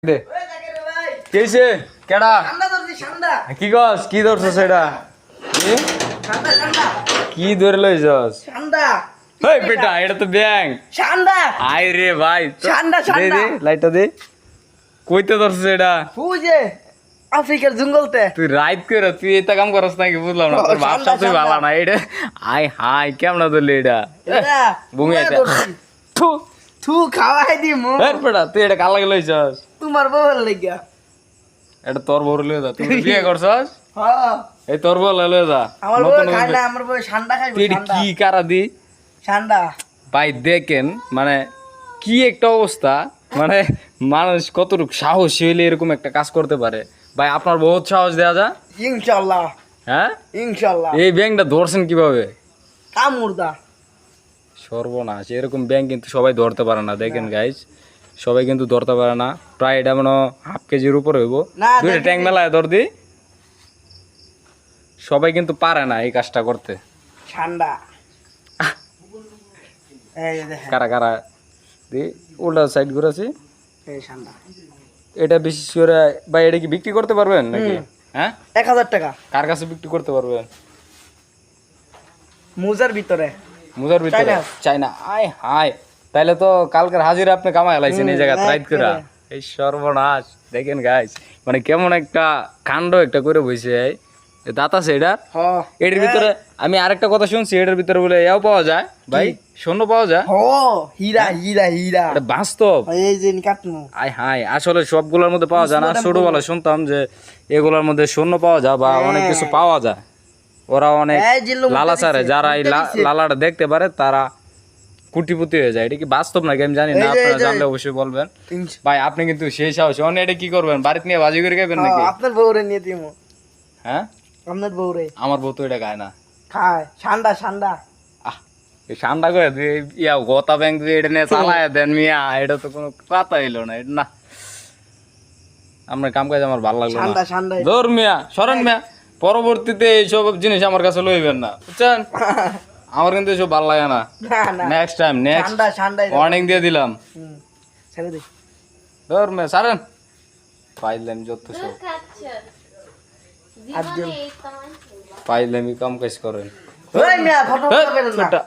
দে কেছে কেডা কি গস কি ধরছ সেটা কি ধরে লইছস ওই বেটা এটা তো ব্যাং আই রে ভাই দে দে লাইটটা দে কইতে ধরছ এটা বুঝে আফ্রিকার জঙ্গলতে তুই রাইট করে তুই এটা কাম করছ নাকি বুঝলাম না তোর ভাবটা তুই ভালো না এটা আই হাই কেমন ধরলি এটা বুমি এটা থু থু খাওয়াই দি মু এর বেটা তুই এটা কাল লাগে লইছস তোমার বউর লাগিয়া এটা তোর বউর লই যা তুই বিয়ে করছস হ্যাঁ এই তোর বউ লই যা আমার বউ খায় না আমার বউ ঠান্ডা খাইবো তুই ঠান্ডা কি কারা দি ঠান্ডা ভাই দেখেন মানে কি একটা অবস্থা মানে মানুষ কতটুকু সাহসী হইলে এরকম একটা কাজ করতে পারে ভাই আপনার বহুত সাহস দেওয়া যা ইনশাআল্লাহ হ্যাঁ ইনশাআল্লাহ এই ব্যাংকটা ধরছেন কিভাবে কামুরদা সর্বনাশ এরকম ব্যাংক কিন্তু সবাই ধরতে পারে না দেখেন গাইজ সবাই কিন্তু ধরতে পারে না প্রায় এটা মনে হাফ কেজির উপরে হইব না, দুইটা ট্যাং মেলায় ধর দি সবাই কিন্তু পারে না এই কাজটা করতে ঠান্ডা এই দেখেন কারা কারা দি উল্টা সাইড ঘুরেছি এই ঠান্ডা এটা বিশেষ করে ভাই এটা কি বিক্রি করতে পারবেন নাকি হ্যাঁ 1000 টাকা কার কাছে বিক্রি করতে পারবেন মুজার ভিতরে মুজার ভিতরে চাই না আয় হায় তাইলে তো কালকের হাজিরা আপনি কামাই লাইছেন এই জায়গা রাইট করে এই সর্বনাশ দেখেন গাইস মানে কেমন একটা কাণ্ড একটা করে বইছে এই দাঁত আছে এটা হ্যাঁ এটার ভিতরে আমি আরেকটা কথা শুনছি এটার ভিতরে বলে এও পাওয়া যায় ভাই স্বর্ণ পাওয়া যায় ও হীরা হীরা হীরা এটা বাস্তব এই যে কাটমু আয় হায় আসলে সবগুলোর মধ্যে পাওয়া যায় না ছোটবেলা শুনতাম যে এগুলোর মধ্যে স্বর্ণ পাওয়া যায় বা অনেক কিছু পাওয়া যায় ওরা অনেক এই যে লোক লালাচারে যারা এই লালাটা দেখতে পারে তারা কুটিপুতি হয়ে যায় এটা কি বাস্তব নাকি আমি জানি না আপনারা জানলে অবশ্যই বলবেন ভাই আপনি কিন্তু সেই সাহস অন্য এটা কি করবেন বাড়িতে নিয়ে বাজি করে খাবেন নাকি আপনার বউরে নিয়ে দিমু হ্যাঁ আপনার বউরে আমার বউ তো এটা খায় না খায় ঠান্ডা ঠান্ডা এই ঠান্ডা করে দিয়ে ইয়া গোতা ব্যাংক দিয়ে এটা নিয়ে চালায় দেন মিয়া এটা তো কোনো কথা এলো না এটা না আপনার কাম কাজ আমার ভালো লাগলো ঠান্ডা না ঠান্ডা ধর মিয়া সরেন মিয়া পরবর্তীতে এইসব জিনিস আমার কাছে লইবেন না বুঝছেন আমার কিন্তু এসব ভালো লাগে না না না নেক্সট টাইম নেক্সট ঠান্ডা ঠান্ডা ওয়ার্নিং দিয়ে দিলাম ছেড়ে দে ধর মিয়া সারেন পাইলাম যত সব পাইলামি কাম কাজ করেন ওই মিয়া ফটো হেই, করবেন না ছোট্টা।